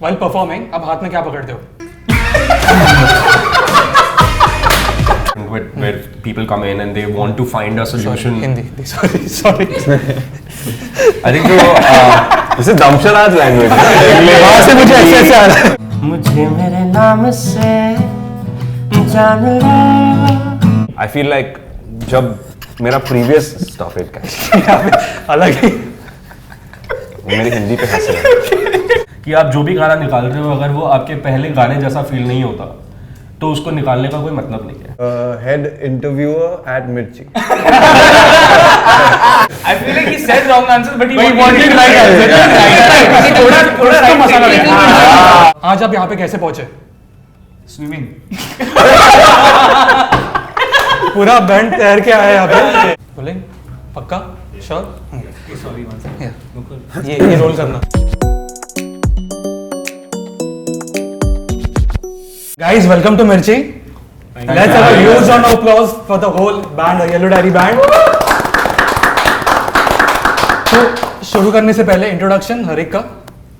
while performing आप हाथ में क्या पकड़ते हो? Where people come in and they want to find a solution. Hindi. Sorry. I think this is Damsharaj language. वहाँ से मुझे ऐसे आ रहा है. मुझे मेरे नाम से जान लो. I feel like जब मेरा previous stop it का अलग ही. मेरी हिंदी पे हंस रहे हैं. कि आप जो भी गाना निकाल रहे हो, अगर वो आपके पहले गाने जैसा फील नहीं होता तो उसको निकालने का कोई मतलब नहीं है. Head interviewer at Mirchi. I feel like he said wrong answers, but he wanted right answer. थोड़ा right मसाला लगा. आज आप यहाँ पे कैसे पहुँचे? Swimming. पूरा बैंड तैर के आया यहाँ पे. बोलेंगे पक्का? श्योर? Sorry, one second. ये रोल करना. Guys, welcome to Mirchi. Let's have a huge round of applause for the whole band, Yellow Diary band. तो शुरू करने से पहले इंट्रोडक्शन हर एक का.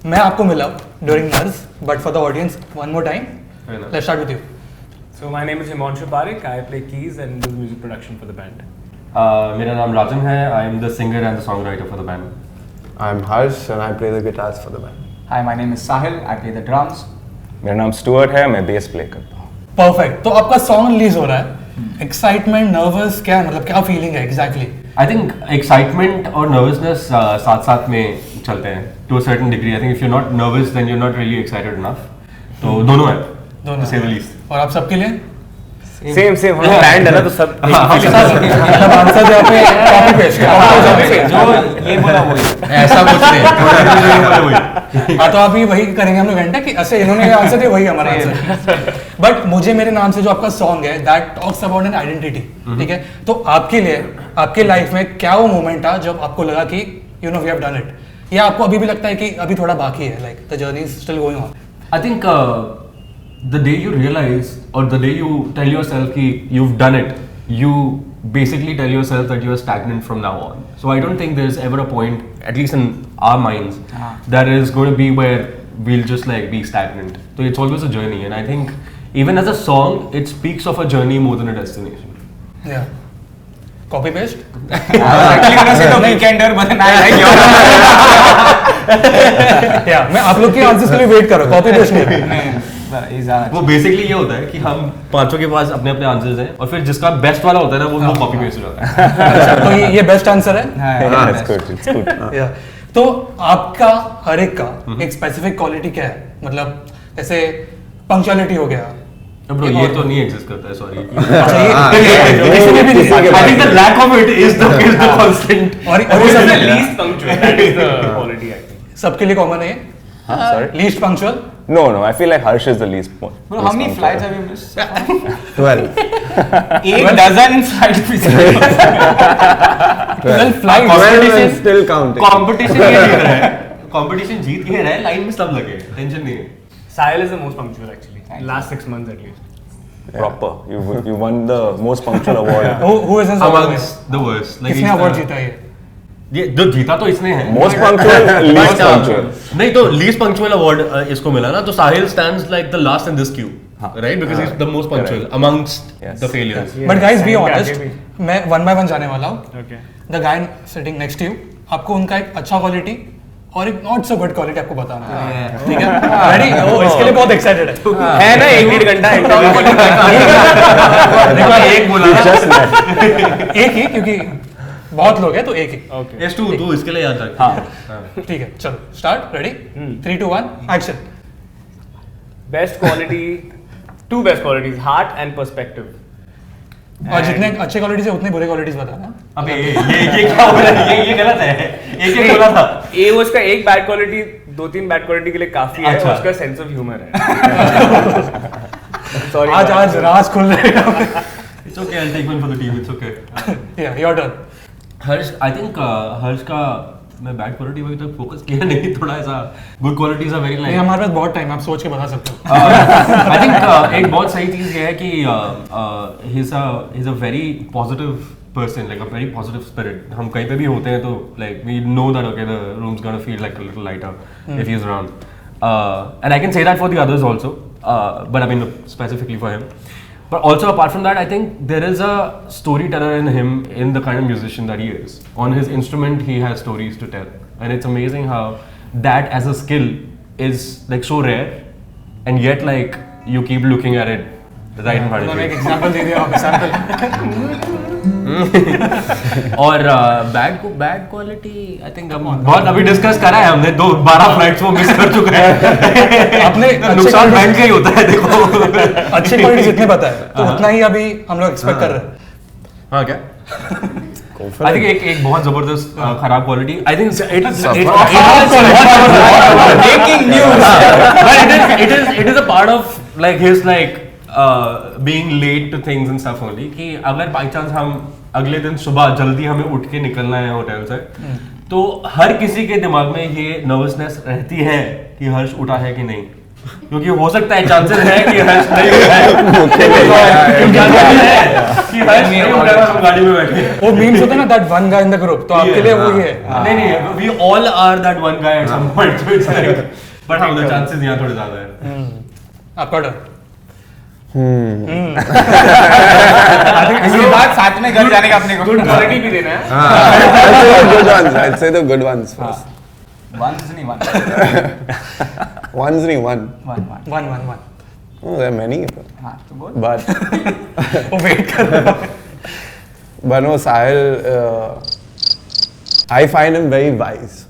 मैं आपको मिला during nurse, but for the audience one more time. Let's start with you. So my name is Himanshu Parekh. I play keys and do music production for the band. मेरा नाम राजन है. I am the singer and the songwriter for the band. I'm Harsh and I play the guitars for the band. Hi, my name is Sahil. I play the drums. मेरा नाम Stuart है, मैं base play करता हूँ. Perfect. तो आपका song release हो रहा है. एक्साइटमेंट, नर्वस, क्या मतलब क्या फीलिंग है एग्जैक्टली? I think excitement और nervousness साथ साथ में चलते हैं to a certain degree. I think if you're not nervous then you're not really excited enough. तो दोनों है. दोनों. To say the least. और आप सबके लिए? सेम हम बैंड है ना, तो सब मतलब आंसर जो पे कॉपी पेस्ट जो ये बोला वही. ऐसा कुछ नहीं. हाँ तो अभी वही करेंगे हम लोग घंटा कि ऐसे इन्होंने आंसर दिया वही हमारा आंसर. बट मुझे मेरे नाम से जो आपका सॉन्ग है that talks about an identity. ठीक है, तो आपके लिए आपके लाइफ में क्या वो मोमेंट था जब आपको लगा कि you know we have done it, या आपको अभी भी लगता है कि अभी थोड़ा बाकी है, like the journey is still going on? I think the day you realize or the day you tell yourself कि you've done it, you basically tell yourself that you are stagnant from now on. So I don't think there's ever a point, at least in our minds, that is going to be where we'll just like be stagnant. So it's always a journey, and I think even as a song, it speaks of a journey more than a destination. Yeah. Copy paste? I was actually gonna say the Weekender, but then I like your. Yeah, मैं आप लोग के answers के लिए wait कर रहा हूँ. Copy paste नहीं. वो बेसिकली ये होता है कि हम पांचों के पास अपने अपने आंसर्स हैं और फिर जिसका बेस्ट वाला होता है ना वो कॉपी पेस्ट हो जाता है. तो ये बेस्ट आंसर है. it's good. Yeah. तो आपका हर एक का एक स्पेसिफिक क्वालिटी क्या है? मतलब जैसे पंक्चुअलिटी हो गया. ब्रो ये तो नहीं एग्जिस्ट करता है, सॉरी. इसमें भी नहीं. I think the lack of it is the constant. और Who is the least punctual? That is the quality I think. सबके लिए कॉमन है. Sorry? Least punctual. No, I feel like Harsh is the least one. Bro, how many flights have you missed? 12. 8 dozen flights missed. 12 flight. Competition still counting. Competition ये जीत रहा है. Competition जीत के रहा है, line में सब लगे, टेंशन नहीं है. Sahil is the most punctual actually. Last 6 months at least. Proper. You won the most punctual award. Who is Amongst the worst. Like किसने अवार्ड जीता है? ये जो जीता तो इसने है. Most punctual, least punctual. नहीं तो लीस्ट पंक्चुअल अवार्ड इसको मिला ना, तो Sahil stands like the last in this queue, right? Because he is the most punctual amongst the failures. But guys be honest, मैं वन बाय वन जाने वाला हूँ. Okay. The guy sitting next to you, आपको उनका एक अच्छा quality और एक नॉट सो गुड क्वालिटी आपको बताना है. ठीक है, रेडी? ओ इसके लिए बहुत एक्साइटेड है ना 1-1.5 घंटा देखो एक बोला एक ही, क्योंकि बहुत लोग हैं तो एक ही. Okay. एस टू तू इसके लिए याद रख. हाँ ठीक है, चलो start. Ready? 3 2 1 action. Best quality, two best qualities: heart and perspective. और जितने अच्छे क्वालिटीज है उतने बुरे क्वालिटीज बताना. अबे ये क्या हो रहा है? ये गलत है. एक बोला था. ये उसका एक बैड क्वालिटी 2-3 बैड क्वालिटी के लिए काफी है. अच्छा. उसका सेंस ऑफ ह्यूमर है. Sorry. आज राज खुल रहे हैं. It's okay, I'll take one for the team. It's okay. Yeah, your turn. Harsh, I think Harsh का मैं बैड क्वालिटी पे तक फोकस किया नहीं, थोड़ा ऐसा गुड क्वालिटीज आर वेरी नहीं, लाइक. हमारे पास बहुत टाइम, आप सोच के बता सकते हो. आई थिंक एक बहुत सही चीज ये है कि he is a very positive person, like a very positive spirit. हम कहीं पे भी होते हैं तो like we know that okay the room's gonna feel like a little lighter if he's around. and I can say that for the others also, but I mean specifically for him. But also apart from that, I think there is a storyteller in him, in the kind of musician that he is. On his instrument, he has stories to tell, and it's amazing how that as a skill is like so rare, and yet like you keep looking at it right in front of उन्होंने एक you. Example दे दिया, example. और bad quality I think हम बहुत अभी discuss करा है हमने, 12 फ्लाइट्स वो मिस कर चुके हैं. अपने नुकसान बैंड का ही होता है देखो. अच्छी क्वालिटी जितने पता है तो उतना ही अभी हम लोग एक्सपेक्ट कर रहे हैं. हाँ क्या? आई थिंक एक बहुत जबरदस्त खराब quality. I think Breaking news. it is a part of like his like being late to things and stuff only. कि अगर by chance हम अगले दिन सुबह जल्दी हमें उठ के निकलना है होटल से, तो हर किसी के दिमाग में ये नर्वसनेस रहती है कि हर्ष उठा है कि नहीं, क्योंकि हो सकता है चांसेस है कि हर्ष नहीं उठा है कि हर्ष नहीं उठा हम गाड़ी में बैठे. वो मीम्स होता है ना, that one guy in the group, तो आपके लिए वो ही है. नहीं we all are that one guy at some point, so it's like, but हाँ the chances यहाँ थोड़े ज़्यादा है. आपका डर. इसके बाद साथ में घर जाने का अपने को गुड क्वालिटी भी देना है. I'd say the good ones first. One's नहीं one. One's नहीं one. One. Oh, there are many. हाँ तो बोल. But वो वेट कर रहा है. but no, Sahil, I find him very wise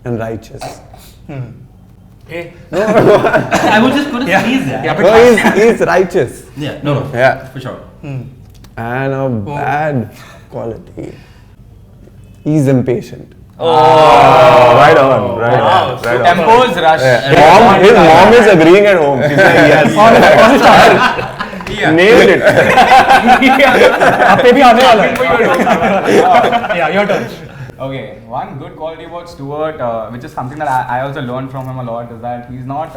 and righteous. I was just going to sneeze that. यहाँ पे No, he's righteous. Yeah, no, Yeah. for sure. And a bad quality. He's impatient. Right on. Right Wow, on. Right on. Tempos rush. His mom is agreeing at home. She's like, yes. Nailed it. आप पे भी आने वाला है. Yeah, your turn. Okay, one good quality about Stuart, which is something that I also learned from him a lot, is that he's not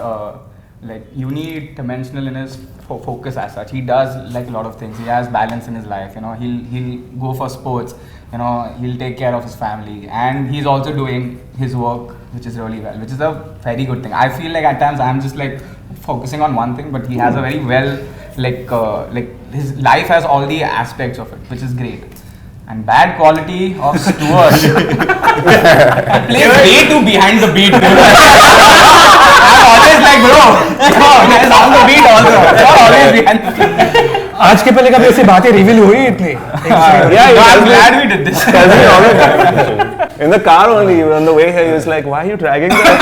like unidimensional in his focus as such. He does like a lot of things. He has balance in his life. You know, he'll go for sports. You know, he'll take care of his family, and he's also doing his work, which is really well, which is a very good thing. I feel like at times I'm just like focusing on one thing, but he has a very well like his life has all the aspects of it, which is great. And bad quality of Stuart. He plays way too behind the beat, dude. I'm always like, bro, he's on the beat also. You're always behind the beat. आज के पहले कभी ऐसी बातें reveal हुई इतनी? Yeah, No, I'm glad we did this. Tells me all the time. In the car only, on the way here, he was like, why are you dragging that?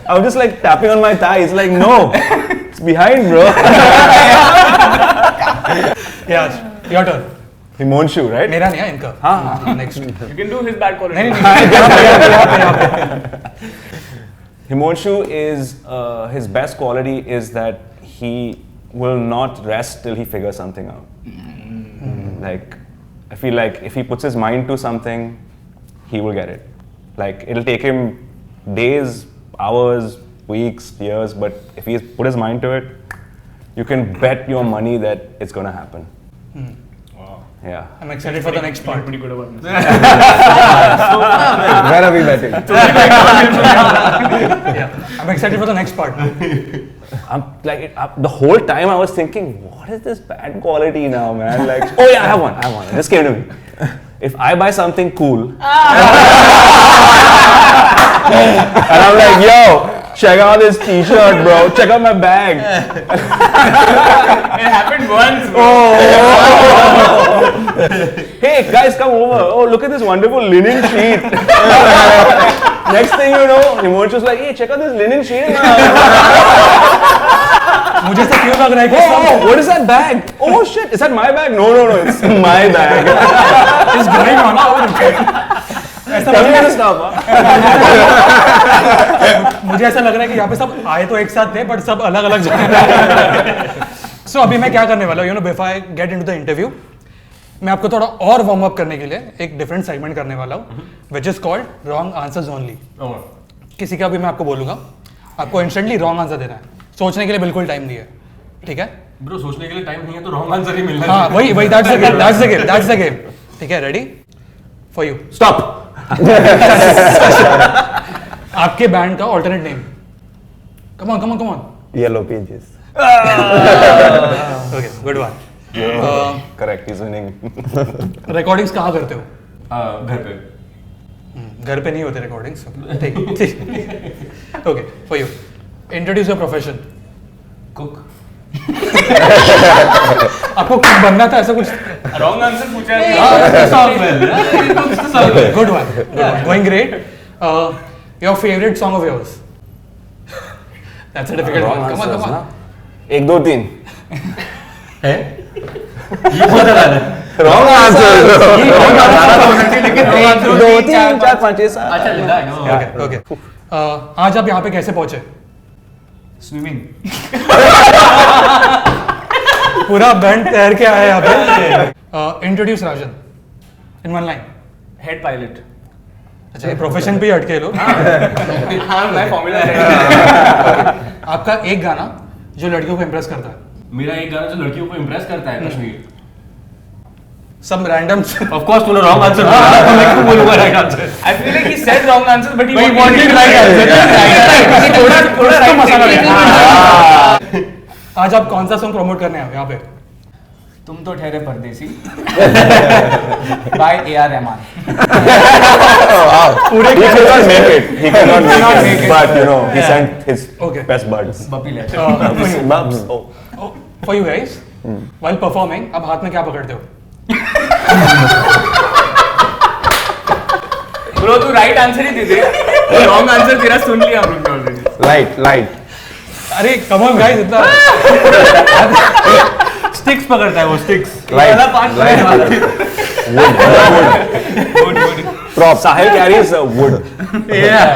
I was just like tapping on my thigh. He's like, no, it's behind, bro. Yeah, your turn. Himonshu, right? मेरा नहीं है, इनका. हाँ, next. You can do his bad quality. नहीं, यहाँ पे. Himonshu is his best quality is that he will not rest till he figures something out. Like, I feel like if he puts his mind to something, he will get it. Like, it'll take him days, hours, weeks, years, but if he's put his mind to it, you can bet your money that it's gonna happen. Yeah. I'm excited for the next part. Pretty good about this. Where are we betting? Yeah, I'm excited for the next part. I'm like the whole time I was thinking, what is this bad quality now, man? Like, oh yeah, I have one. It just came to me. If I buy something cool, and I'm like, yo, check out this T-shirt, bro. Check out my bag. It happened once. Hey guys, come over. Oh, look at this wonderful linen sheet. Next thing you know, Himonshu's like, hey, check out this linen sheet. मुझे से क्यों लग रहा है कि Oh, what is that bag? Oh shit, is that my bag? No, it's my bag. is going on over Tell me this stuff. मुझे ऐसा लग रहा है कि यहाँ पे सब आए तो एक साथ थे, बट सब अलग अलग जगह. सो अभी मैं क्या करने वाला हूँ, you know, before I get into the interview, मैं आपको थोड़ा और वार्म अप करने के लिए एक डिफरेंट सेगमेंट करने वाला हूँ, which is called wrong answers only. किसी का भी मैं आपको बोलूंगा, आपको इंस्टेंटली रॉन्ग आंसर देना है, सोचने के लिए बिल्कुल टाइम नहीं है, ठीक है? ब्रो सोचने के लिए टाइम नहीं है तो रॉन्ग आंसर ही मिलना हाँ, वही दैट्स द गेम. ठीक है, रेडी फॉर यू. Stop. आपके बैंड का alternate name. Come on. Yellow Pages. Okay, good one. Correct, he's winning. Recordings कहाँ करते हो? घर पे. घर पे नहीं होते रिकॉर्डिंग्स. ठीक. Okay, for you. Introduce your profession. Cook. आपको कुछ बनना था ऐसा कुछ? Wrong answer पूछा है. Good one. Going great. Your favorite song of yours? That's a difficult one. Come on. 1, 2, 3. है? ये बहुत ज़्यादा है. Wrong answer. लेकिन 2, 3, 4, 5, 6, 7. अच्छा लेता है. Okay. आज आप यहाँ पे कैसे पहुँचे? Swimming. पूरा बैंड तैर के आया यहाँ पे. Introduce Rajan in one line. Head pilot. अच्छा ये प्रोफेशन पे ही अटके लो. हाँ मैं फॉर्मूला आपका एक गाना जो लड़कियों को इम्प्रेस करता है. मेरा एक गाना जो लड़कियों को इम्प्रेस करता है Kashmir. Some random. Of course तूने wrong answer बोला. मैं क्यों बोलूँगा right answer? I feel like he said wrong answer but he wanted wanted right answer. थोड़ा right मसाला लगा. आज आप कौन सा सॉन्ग प्रमोट करने आए हो यहाँ पे? तुम तो ठहरे परदेसी by A.R. Rahman. He could not make it. But you know, he sent his Okay. best buds. Bappi ले. Bubs. Oh. For you guys, while performing, आप हाथ में क्या पकड़ते हो? Bro तू right answer ही दे दे. Wrong answer तेरा सुन लिया हम लोग ने already. Light. अरे come on guys, इतना. Sticks पकड़ता है वो sticks. Light. Prop. Sahil carries wood. Yeah.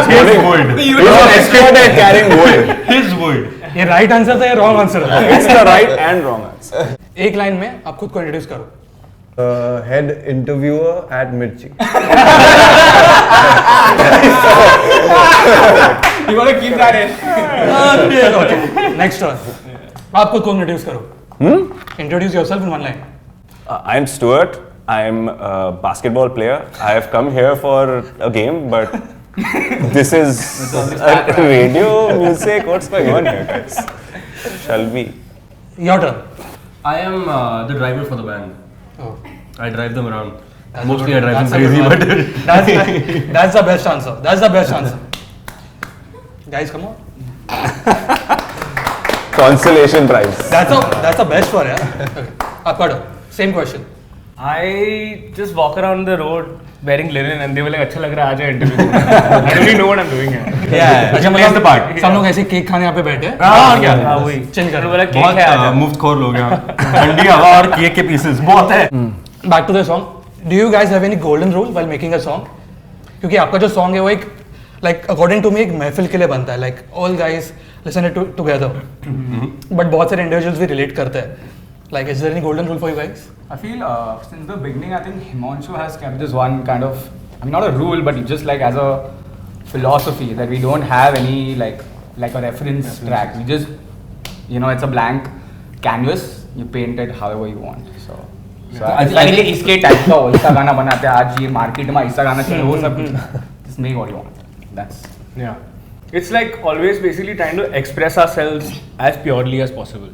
His wood. He's an expert at carrying wood. His wood. ये right answer था या wrong answer था? It's the right and wrong answer. एक line में आप खुद को इंट्रोड्यूस करो. Head interviewer at Mirchi. You gotta keep that in. Okay, next turn. आप खुद को इंट्रोड्यूस करो. Introduce yourself in one line. I'm Stuart. I'm a basketball player. I have come here for a game, but this is a radio music. What's going on here, guys? Shall we? Your turn. I am the driver for the band. Oh. I drive them around. That's Mostly a I good- drive them that's a crazy, good but one. That's the best answer. That's the best answer. Guys, come on. Consolation prize. That's the best one, yeah. Okay. आपका turn. Same question. I just walk around the road wearing linen and they were like अच्छा लग रहा है आजा interview. I don't really know what I'm doing here. अच्छा मतलब the part. सब लोग ऐसे केक खाने यहाँ पे बैठे हैं. हाँ क्या? हाँ वही. Chill कर. बोला केक बहुत है आजा. मुफ्तखोर लोग हैं. ठंडी हवा और केक के पीसेस बहुत है. Back to the song. Do you guys have any golden rule while making a song? क्योंकि आपका जो song है वो एक like according to me एक महफिल के लिए बनता है. Like all guys listen it together. But बहुत सारे individuals भी relate करते हैं. Like is there any golden rule for you guys? I feel since the beginning, I think Himanshu has kept this one kind of, I mean, not a rule, but just like as a philosophy that we don't have any like a reference track. We just, it's a blank canvas. You paint it however you want. So I think इसके type का ऐसा गाना बनाते हैं आज ये market में ऐसा गाना चाहिए वो सब just make what you want. That's Yeah. It's like always basically trying to express ourselves as purely as possible.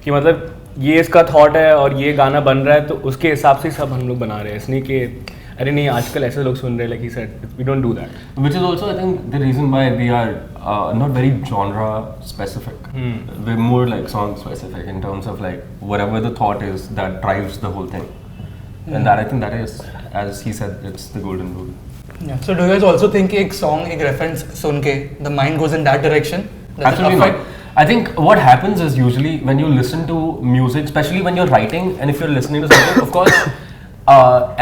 कि मतलब ये इसका thought है और ये गाना बन रहा है तो उसके हिसाब से सब हम लोग बना रहे हैं. इसलिए कि अरे नहीं आजकल ऐसे लोग सुन रहे हैं like he said we don't do that. Which is also I think the reason why we are not very genre specific. We're more like song specific in terms of like whatever the thought is that drives the whole thing. And that I think that is, as he said, it's the golden rule. Yeah. So do you guys also think एक song एक reference सुन के the mind goes in that direction? Does it Absolutely affect? not. I think what happens is usually when you listen to music, especially when you're writing and if you're listening to something, of course,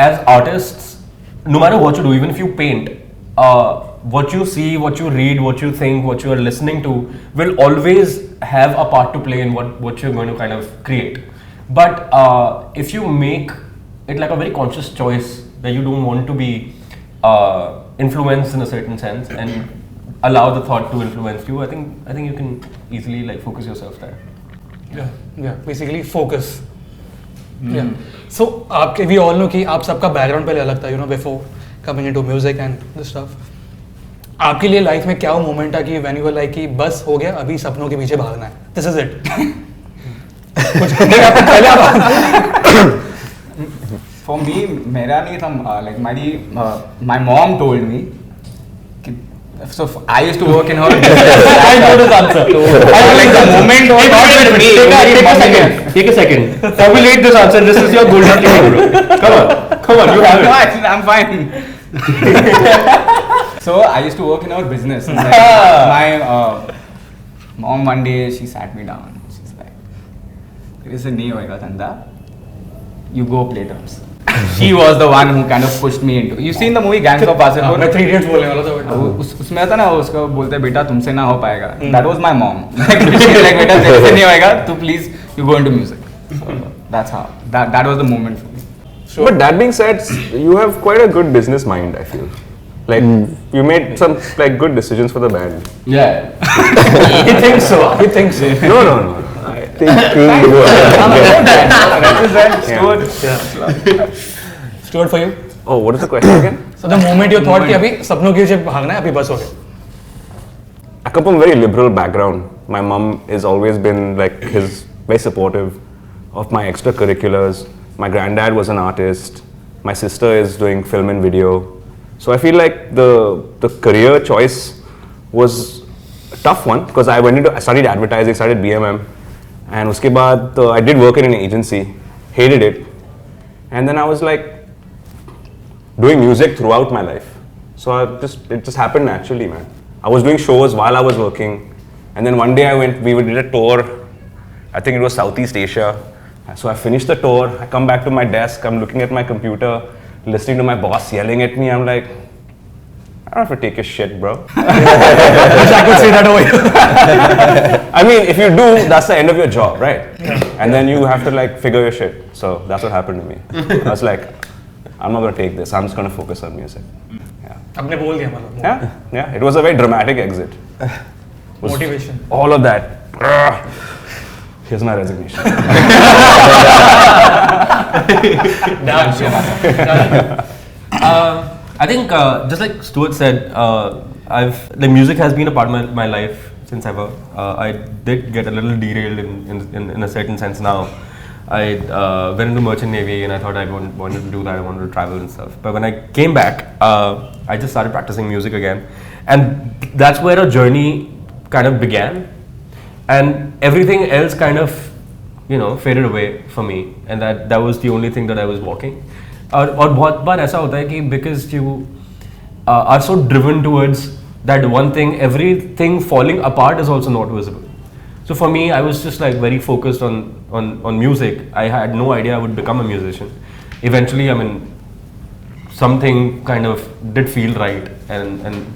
as artists, no matter what you do, even if you paint, what you see, what you read, what you think, what you are listening to will always have a part to play in what you're going to kind of create. But if you make it like a very conscious choice where you don't want to be influenced in a certain sense and allow the thought to influence you, I think you can easily like focus yourself there. Yeah. Basically focus. Yeah. So आपके we all know कि आप सबका background पहले अलग था, before coming into music and this stuff. आपके लिए life में क्या वो मोमेंट था कि व्हेन यू वर लाइक कि बस हो गया अभी सपनों के पीछे भागना है, दिस इज इट? कुछ नहीं आपको पहले आप For me, मेरा नहीं था, like my mom told me कि, so I used to work in her business. I know this answer. Like the moment was not with me. Take a second. Formulate this answer. This is your golden ticket, bro. Come on, you have No, it. actually, I'm fine. So I used to work in our business. And like, my mom one day she sat me down. She's like, "This नहीं होएगा धंधा. You go play drums." She was the one who kind of pushed me into. You seen the movie Gangs of Wasseypur? मैं 3 idiots बोलने वाला था but उसमें आता ना उसको बोलते बेटा तुमसे ना हो पाएगा. That was my mom. Like बेटा तेरे से नहीं होएगा. तू please you go into music. So that's how. That was the moment for me. But that being said, you have quite a good business mind, I feel. Like you made some like good decisions for the band. Yeah. he thinks so. No. Represent Stuart. Stuart for you? Oh, what is the question again? So the moment you thought कि अभी सपनों के पीछे भागना है, अभी बस हो गया. I come from a very liberal background. My mom has always been like very supportive of my extracurriculars. My granddad was an artist. My sister is doing film and video. So I feel like the career choice was a tough one because I studied advertising, started BMM, and उसके बाद I did work in an agency, hated it, and then I was like doing music throughout my life. So it just happened naturally, man. I was doing shows while I was working, and then one day we did a tour. I think it was Southeast Asia. So I finished the tour. I come back to my desk. I'm looking at my computer, listening to my boss yelling at me. I'm like, I don't have to take a shit, bro. I could say that away. I mean, if you do, that's the end of your job, right? And then you have to like figure your shit. So that's what happened to me. I was like, I'm not gonna take this. I'm just gonna focus on music. Yeah. आपने बोल दिया मतलब. Yeah. It was a very dramatic exit. Was Motivation. All of that. Here's my resignation. I think just like Stuart said, the music has been a part of my life since ever. I did get a little derailed in a certain sense now. I went into merchant navy and I thought I wanted to do that. I wanted to travel and stuff. But when I came back, I just started practicing music again, and that's where a journey kind of began. And everything else kind of, faded away for me, and that was the only thing that I was walking. और बहुत बार ऐसा होता है कि because you are so driven towards that one thing, everything falling apart is also not visible. So for me, I was just like very focused on music. I had no idea I would become a musician. Eventually, I mean, something kind of did feel right, and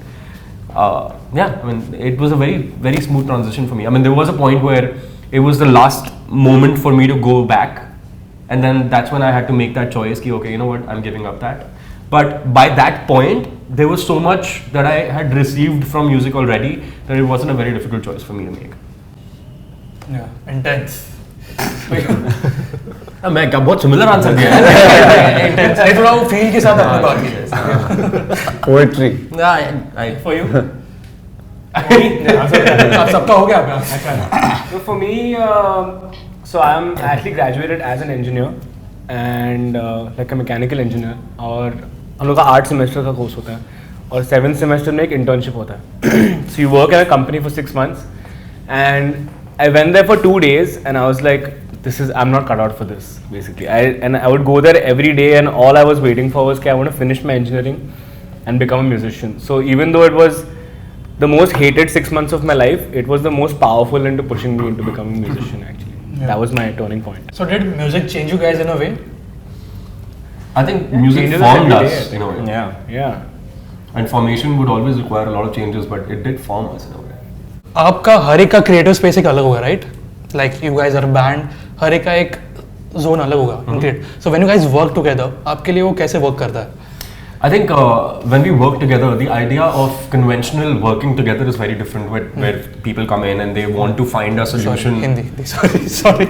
yeah, I mean, it was a very, very smooth transition for me. I mean, there was a point where it was the last moment for me to go back, and then that's when I had to make that choice. Ki, okay, you know what, I'm giving up that. But by that point, there was so much that I had received from music already that it wasn't a very difficult choice for me to make. Yeah, intense. मैं क्या बहुत similar answer दिया है. Intense. नहीं थोड़ा वो feel के साथ आपने बात की. Poetry. For you? आप सबका हो गया आपका. So for me, so I'm actually graduated as an engineer and like a mechanical engineer. और हम लोग का 8 सेमेस्टर का कोर्स होता है और 7th सेमेस्टर में एक इंटर्नशिप होता है. So you work at a company for 6 months, and I went there for 2 days and I was like, I'm not cut out for this basically. I would go there every day, and all I was waiting for was I want to finish my engineering and become a musician. So even though it was the most hated 6 months of my life, it was the most powerful into pushing me into becoming a musician actually. Yeah. That was my turning point. So did music change you guys in a way? I think music Changes formed every day, us in a way. Yeah. And formation would always require a lot of changes, but it did form us in a way. आपका हर एक का creative space एक अलग होगा, right? Like you guys are band, हर एक का एक जोन अलग होगा in create. So when you guys work together, आपके लिए वो कैसे वर्क करता है? I think when we work together, the idea of conventional working together is very different. Where people come in and they want to find a solution. Hindi. Sorry.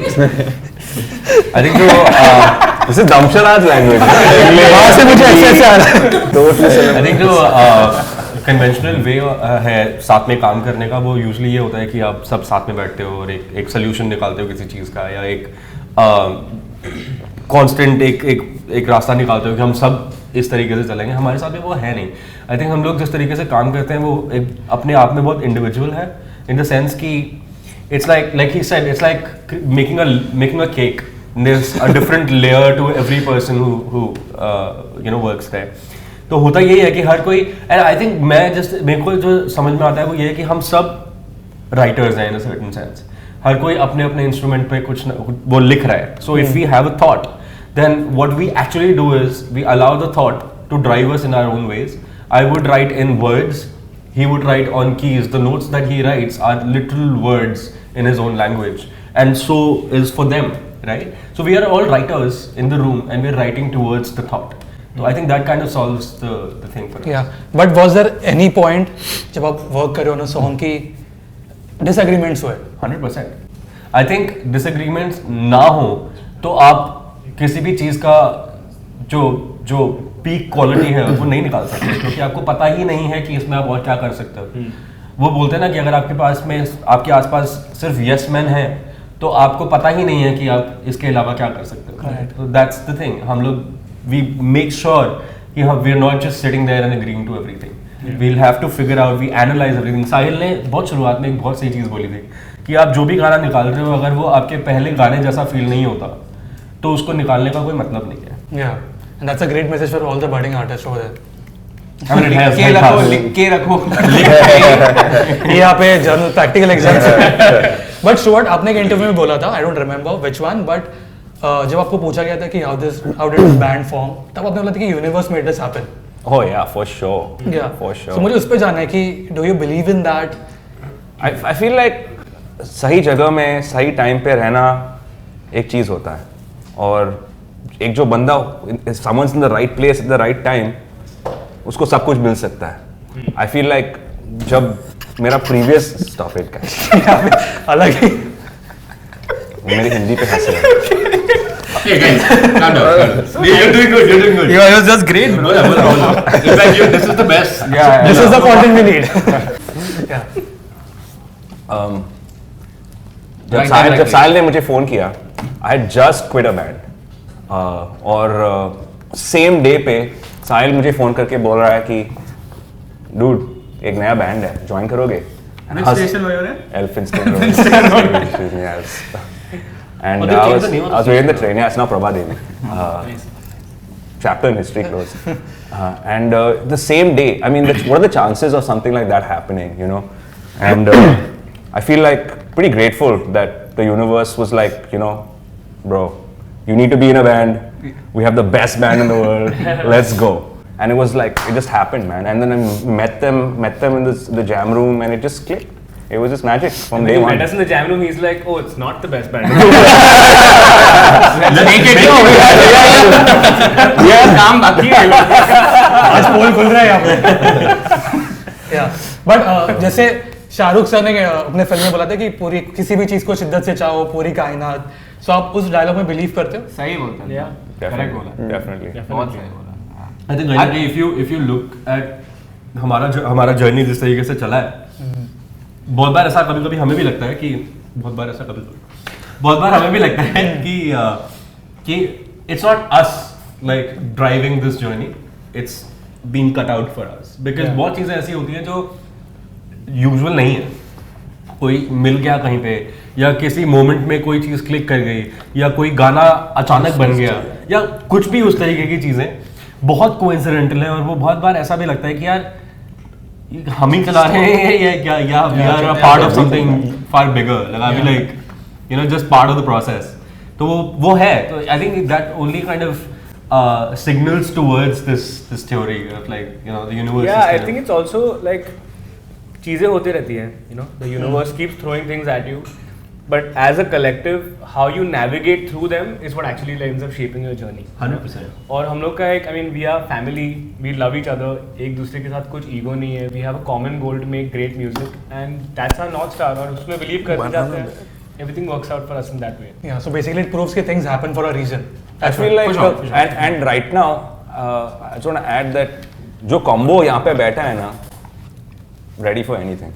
I think This is Damsharaj language. वहाँ से मुझे ऐसे आ रहा है. Totally I think conventional way है साथ में काम करने का, वो यूजुअली ये होता है कि आप सब साथ में बैठते हो और एक सोल्यूशन निकालते हो किसी चीज़ का, या एक कांस्टेंट एक रास्ता निकालते हो कि हम सब इस तरीके से चलेंगे। हमारे साथ में वो है नहीं। आई थिंक हम लोग जिस तरीके से काम करते हैं वो एक अपने आप में बहुत इंडिविजुअल है, इन द सेंस कि it's like he said, it's like making a cake, there's a different layer to every person who works there. तो होता यही है कि हर कोई, and I think मेरे को जो समझ में आता है वो ये है कि हम सब राइटर्स हैं in a certain sense. हर कोई अपने अपने इंस्ट्रूमेंट पे कुछ वो लिख रहा है. So if we have a thought, then what we actually do is we allow the thought to drive us in our own ways. I would write in words, he would write on keys. The notes that he writes are literal words in his own language, and so is for them. Right? So we are all writers in the room and we're writing towards the thought. So I think that kind of solves the thing for us. Yeah. But was there any point जब आप work कर रहे हो ना song की disagreements हुए? 100%. I think disagreements ना हो तो आप किसी भी चीज़ का जो peak quality है वो नहीं निकाल सकते, क्योंकि आपको पता ही नहीं है कि इसमें आप और क्या कर सकते हो। वो बोलते हैं ना कि अगर आपके आसपास सिर्फ yes men है तो आपको पता ही नहीं है कि आप इसके अलावा क्या कर सकते हो। तो दैट्स द थिंग, हम लोग वी मेक श्योर कि हम we are not just sitting there and agreeing to everything, we will have to figure out, we analyze everything. Sahil ने बहुत शुरुआत में एक बहुत सही चीज़ बोली थी कि आप जो भी गाना निकाल रहे हो अगर वो आपके पहले गाने जैसा फील नहीं होता तो उसको निकालने का कोई मतलब नहीं है। Yeah, and that's a great message for all the budding artists over there. लिख के रखो यहाँ पे journal practical exams. But Stuart, आपने एक इंटरव्यू में बोला था, I don't remember which one, but जब आपको पूछा गया था कि how did this band form, तब आपने बोला था कि universe made this happen. Oh yeah, for sure. Yeah, for sure. So मुझे उस पे जानना है कि do you believe in that? I feel like सही जगह में सही टाइम पे रहना एक चीज़ होता है, और एक जो बंदा someone's in the right place at the right time, उसको सब कुछ मिल सकता है। I feel like जब मेरा previous stop it guys अलग ही मेरी हिंदी पे हंस रहे हैं। Hey guys, calm down. You're doing good. You're doing good. It was just great. In fact, this is the best. This is the content we need. जब साहिल ने मुझे फ़ोन किया, I had just quit a band, और same day पे साहिल मुझे phone करके बोल रहा है कि डूड एक नया बैंड है, ज्वाइन करोगे? Which station were you in? Elphinstone Road. Yes. And I was waiting the train. Yeah, it's now Prabha Devi. Chapter in history close. And the same day, I mean, what are the chances of something like that happening, you know? And I feel like pretty grateful that the universe was like, you know, bro, you need to be in a band. We have the best band in the world. Let's go. And it was like, it just happened, man. And then I met them in the jam room, and it just clicked. It was just magic from day one. Met us in the jam room. He's like, "Oh, it's not the best band." यार काम बाकी है। आज पोल खुल रहा है यहाँ पे। Yeah, but जैसे शाहरुख सर ने अपने फिल्म में बोला था कि पूरी किसी भी चीज को शिद्दत से चाहो, पूरी कायनात, सो आप उस डायलॉग में बिलीव करते हो? सही बोलते हैं। Definitely. बोला। Definitely. बहुत सही बोला। I think if you look at हमारा जर्नी जिस तरीके से चला है, बहुत बार ऐसा कभी हमें भी लगता है कि बहुत बार हमें भी लगता है कि it's not us like driving this journey, it's being cut out for us, because बहुत चीज़ें ऐसी होती हैं जो यूजुअल नहीं है। कोई मिल गया कहीं पे, या किसी मोमेंट में कोई चीज़ क्लिक कर गई, या कोई गाना अचानक बन गया, या कुछ भी उस तरीके की चीज़ें बहुत कोइंसिडेंटल है, और वो बहुत बार ऐसा भी लगता है कि यार हम ही चला रहे हैं या क्या, या we are a part of something far bigger, like you know just part of the process. तो वो है, तो I think that only kind of signals towards this theory of, like, you know, the universe. Yeah, I think it's also like चीजें होती रहती हैं, you know, the universe keeps throwing things at you, but as a collective, how you navigate through them is what actually ends up shaping your journey. 100%. और हम लोग का एक, I mean, we are family, we love each other, एक दूसरे के साथ कुछ ego नहीं है, we have a common goal to make great music, and that's our north star, और उसमें believe करते जाते हैं, everything works out for us in that way. Yeah, so basically it proves that things happen for a reason. I feel like, and right now, I just want to add that जो combo यहाँ पे बैठा है ना, ready for anything.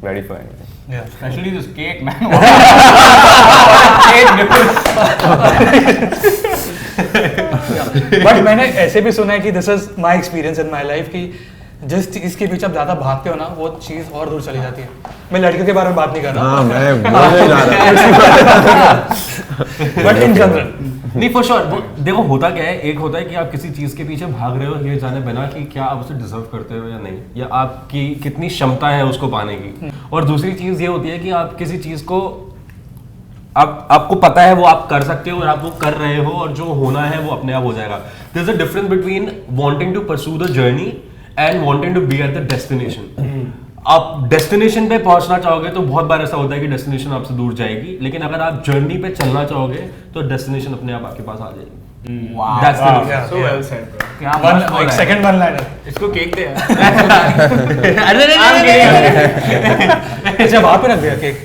Ready for anything. Yeah. Especially this cake, man. But मैंने ऐसे भी सुना है कि this is my experience in my life कि जिस चीज के पीछे आप ज्यादा भागते हो ना वो चीज और दूर चली जाती है. मैं लड़कियों के बारे में बात नहीं कर रहा हाँ मैं बोलने जा रहा बट इन जनरल. नहीं फॉर श्योर देखो होता क्या है, एक होता है कि आप किसी चीज के पीछे भाग रहे हो ये जाने बिना कि क्या आप उसे डिजर्व करते हो या नहीं, या आपकी कितनी क्षमता है उसको पाने की. और दूसरी चीज ये होती है कि आप किसी चीज को आपको पता है वो आप कर सकते हो और आप वो कर रहे हो और जो होना है वो अपने आप हो जाएगा. There is a difference between wanting to pursue the journey and wanting to be at the destination. आप डेस्टिनेशन पे पहुंचना चाहोगे तो बहुत बार ऐसा होता है कि डेस्टिनेशन आपसे दूर जाएगी, लेकिन अगर आप जर्नी पे चलना चाहोगे तो डेस्टिनेशन अपने आप आपके पास आ जाएगी. Wow. That's the difference. Yeah, So yeah. well said, bro. क्या मस्त बोल एक रहा है. Second one liner. इसको केक दे यार. अच्छा वहाँ पे रख दिया केक.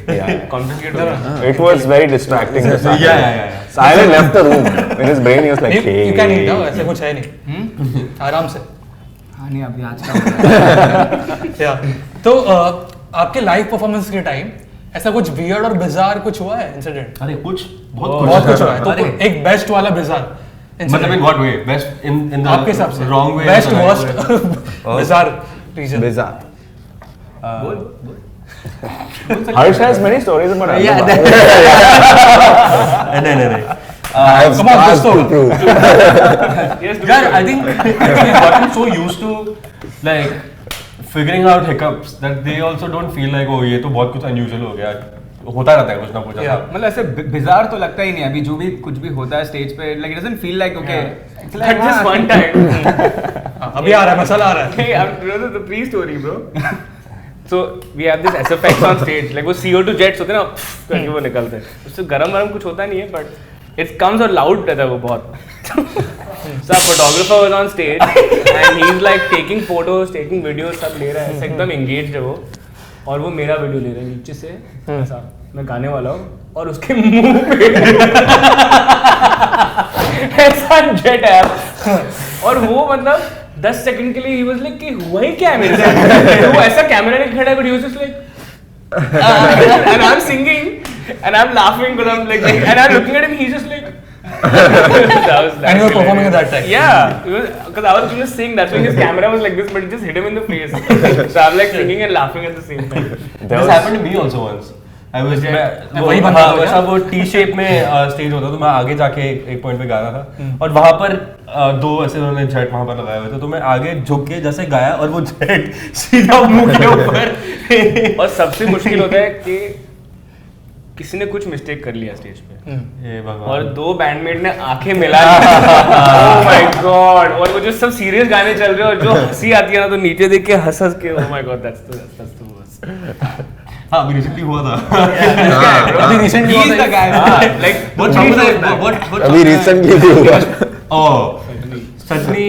Confiscate हो गया. It was very distracting. Yeah. Silent left the room. In his brain, he was like, You can eat. ऐसे कुछ है नहीं. आराम से. हाँ नहीं अभी आज का हो रहा है. Yeah. तो आपके लाइव परफॉर्मेंस के टाइम ऐसा कुछ वियर्ड और बिजार कुछ हुआ है इंसिडेंट? अरे कुछ बहुत कुछ हुआ है. तो अरे, एक बेस्ट वाला बिजार मतलब in what way? Best in the आपके हिसाब से wrong way? Best or the right worst way? Bizarre reason. Bizarre. Harsh has many stories about Yeah, Ahmedabad. नहीं. I have come on, scars just to prove. Yes, Yaar, I think we've gotten so used to like figuring out hiccups that they also don't feel like oh ये तो बहुत कुछ unusual हो गया. होता रहता है कुछ ना कुछ ऐसा. मतलब ऐसे बिजार तो लगता ही नहीं अभी जो भी कुछ भी होता है स्टेज पे like it doesn't feel like okay That just one time. अभी आ रहा है मसाला आ रहा है. Hey, I'm you know the pre-story, bro. So we have this SFX on stage, like वो CO2 jets होते हैं ना, करके वो निकलते हैं. उससे गरम कुछ होता नहीं है, but it comes और loud रहता है वो बहुत. So our photographer was on stage and he's like taking photos, taking videos, सब ले रहा है, ऐसे एकदम engaged है वो. और वो मेरा वीडियो ले रहा है नीचे से, ऐसा मैं गाने वाला हूँ और उसके मुंह पे ऐसा जेट है. और वो मतलब 10 सेकंड के लिए he was like कि हुआ ही क्या है मेरे साथ. तो वो ऐसा कैमरा ने खड़ा है but he was just like and I'm singing and I'm laughing but I'm like and I'm looking at him, he's just like And you were performing at that time. Yeah, because I was going to sing. That's why his camera was like this, but it just hit him in the face. So I'm like singing and laughing at the same time. This happened to me also once. I was वही बंदा था वैसा वो T shape में stage होता तो मैं आगे जाके एक पॉइंट पे गा रहा था और वहाँ पर दो ऐसे उन्होंने जेट वहाँ पर लगाए हुए थे तो मैं आगे झुक के जैसे गाया और वो जेट सीधा मुंह के ऊपर. और सबसे मुश्किल होता है कि किसी ने कुछ मिस्टेक कर लिया स्टेज पे ये भगवान. और दो बैंडमेट ने आंखें मिला ओह माय गॉड. और वो जो सब सीरियस गाने चल रहे हैं और जो हंसी आती है ना तो नीचे देख के हंस के oh my God that's the worst. हाँ अभी रिसेंटली हुआ था. अभी recently He's the guy. What अभी रिसेंटली भी हुआ. सचनी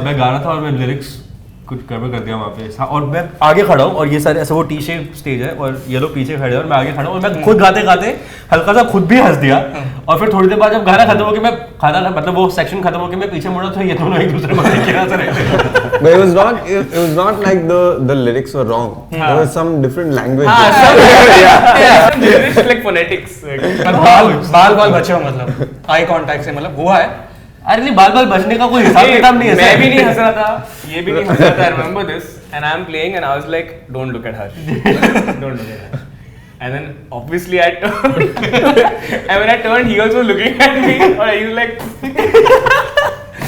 मैं गा रहा था और मैं लिरिक्स कुछ गड़बड़ कर दिया वहाँ पे और मैं आगे खड़ा हूँ और ये सारे ऐसा वो टी शेप स्टेज है और ये लोग पीछे खड़े हैं और मैं आगे खड़ा हूँ और मैं खुद गाते गाते हल्का सा खुद भी हंस दिया और फिर थोड़ी देर बाद जब गाना खत्म हो गया मैं खाना मतलब वो सेक्शन खत्म हो गया मैं पीछे मुड़ा तो ये दोनों एक दूसरे को देख रहा था. But it was not like the lyrics were wrong. There was some different language. like phonetics. बाल बचे हो मतलब आई कांटेक्ट से मतलब हुआ है. अरे नहीं बाल बचने का कोई हिसाब किताब नहीं है. मैं भी नहीं हंस रहा था, ये भी नहीं हंस रहा था. I remember this and I'm playing and I was like don't look at her. Don't look at her. And then obviously I turned and when I turned he also looking at me or he was like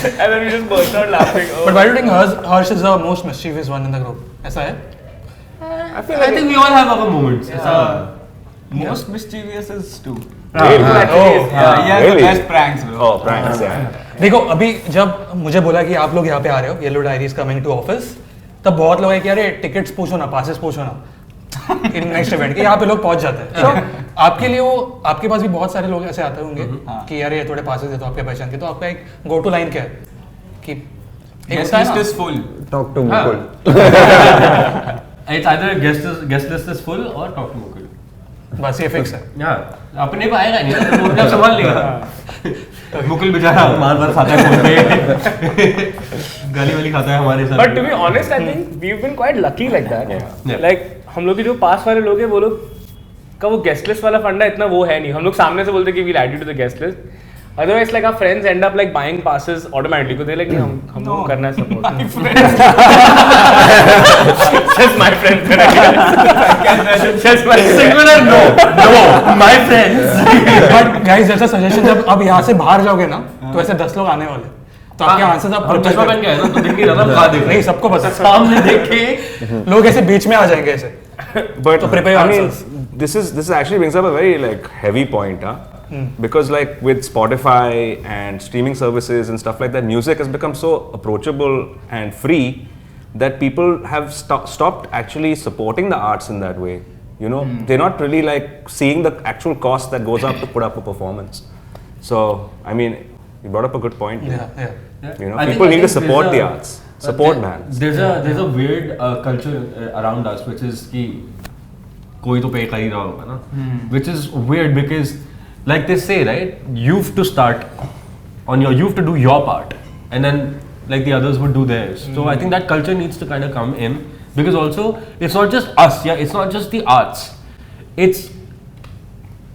and then we just burst out laughing. Oh. But why do you think Harsh is the most mischievous one in the group? ऐसा है? I think we all have our moments. Most mischievous is Stu. Really? Yeah, he has Really? the best pranks, bro. Oh, pranks, yeah. देखो अभी जब मुझे बोला कि आप लोग यहाँ पे आ रहे हो yellow diaries coming to office तब बहुत लोग है कि अरे टिकट्स पूछो ना पासेस पूछो ना इन नेक्स्ट इवेंट के यहाँ पे लोग पहुंच जाते हैं. So, आपके लिए वो आपके पास भी बहुत सारे लोग ऐसे आते होंगे कि यार ये थोड़े पासेस दे दो आपके पहचान के तो आपका एक गो टू लाइन क्या है कि Guest list is full. Talk to Mukul. It's either guest list is full or talk to Mukul. बस ये फिक्स है. हाँ अपने पे आएगा नहीं ना तो वो अपने आप संभाल लेगा. मुकुल बेचारा मार मार खाता है फोन पे गाली वाली खाता है हमारे साथ. But to be honest, I think we've been quite lucky like that. Yeah. Like हम लोग के जो पास वाले लोग हैं वो लोग का वो गेस्ट लिस्ट वाला फंडा इतना वो है नहीं. हम लोग सामने से बोलते कि we'll add you to the guest list. Otherwise, like our friends end up like buying passes automatically. को दे like नहीं हम लोग करना है support. My friends. Just my friends. Just my Singular no my friends. But guys जैसा suggestion जब अब यहाँ से बाहर जाओगे ना तो ऐसे 10 लोग आने वाले, तो आपके आंसर सब हम चश्मा पहन के आए ना तो दिन की ज्यादा खा देख नहीं, सबको पता है। सामने देख के लोग ऐसे बीच में आ जाएंगे ऐसे. But So prepare I mean, answers. this actually brings up a very like heavy point, huh? Because like with Spotify and streaming services and stuff like that, music has become so approachable and free that people have stopped actually supporting the arts in that way. You know, they're not really like seeing the actual cost that goes up to put up a performance. So I mean, you brought up a good point. Yeah. You know, I people think need to support there's the a- arts, support bands. There's a weird culture around us which is कि कोई तो pay कर ही रहा होगा ना, which is weird because like they say right, you have to start on you have to do your part and then like the others would do theirs. So I think that culture needs to kind of come in because also it's not just us, it's not just the arts, it's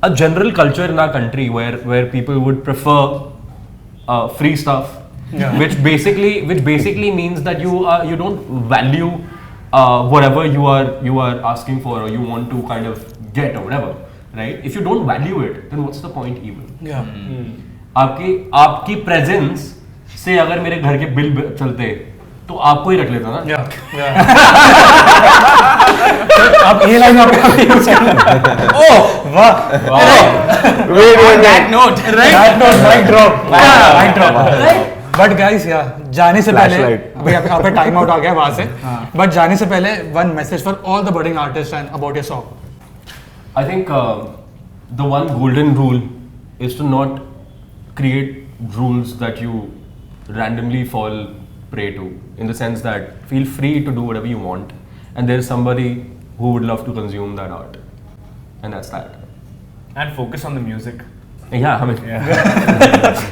a general culture in our country where people would prefer free stuff. Yeah. which basically means that you don't value whatever you are asking for or you want to kind of get or whatever, right? If you don't value it, then what's the point even? Yeah. आपकी presence से अगर मेरे घर के bill चलते तो आपको ही रख लेता ना. Yeah. आप ये लाइन आपका यूज करना. ओह वाह. On that note, That note, mic drop. But guys जाने से पहले Flashlight. अभी आपका टाइम आउट आ गया वहां से, बट जाने से पहले one message for all the budding artist and about your song. I think the one golden rule is to not create rules that you randomly fall prey to, in the sense that feel free to do whatever you want and there is somebody who would love to consume that art, and that's that. and focus on the music. Yeah, I mean,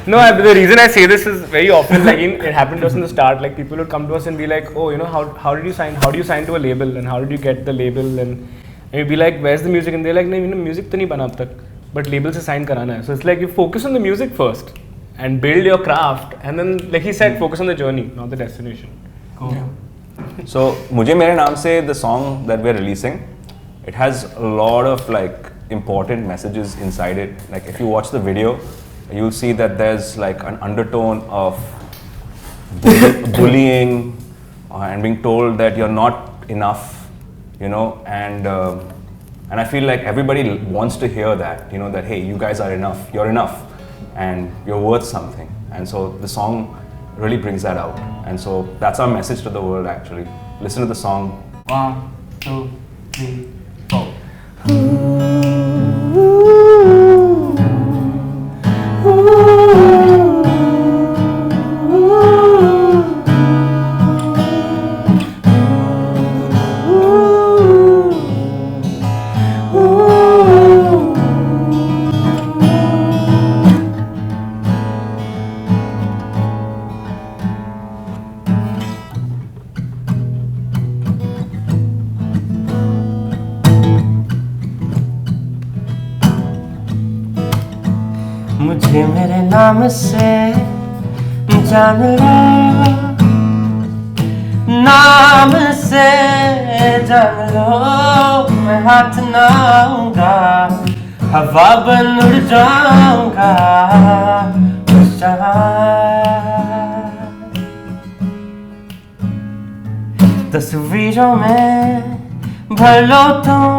No, the reason I say this is very often like it happened to us in the start. Like people would come to us and be like, "Oh, you know, how did you sign? How do you sign to a label? And how did you get the label?" And we'd be like, "Where's the music?" And they're like, "No, you know, music तो नहीं बना अब तक, but label से sign कराना है." So it's like you focus on the music first and build your craft, and then like he said, focus on the journey, not the destination. So मुझे मेरे नाम से the song that we're releasing, it has a lot of like important messages inside it. Like if you watch the video, you'll see that there's like an undertone of bullying and being told that you're not enough, you know, and I feel like everybody wants to hear that, you know, that hey, you guys are enough, you're enough, and you're worth something. And so the song really brings that out, and so that's our message to the world actually. Listen to the song. 1, 2, 3, 4. मुझे मेरे नाम से जान लो, नाम से जान लो, मैं हाथ ना आऊंगा, हवा बन उड़ जाऊंगा उस जहां। तस्वीरों में भर लो तुम,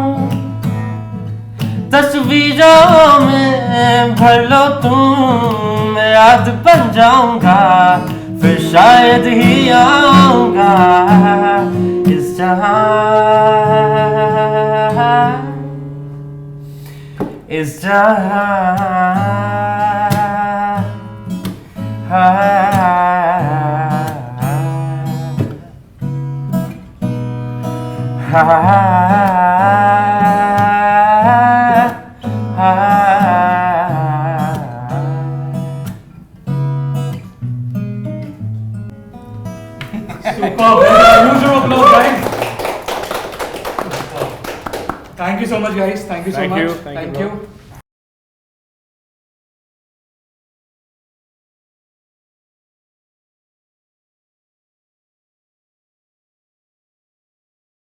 तस्वीरों में भर लो तुम, मैं याद बन जाऊंगा, फिर शायद ही आऊंगा इस जहां, इस जहां। guys. Thank you so Thank much. you. Thank you, bro.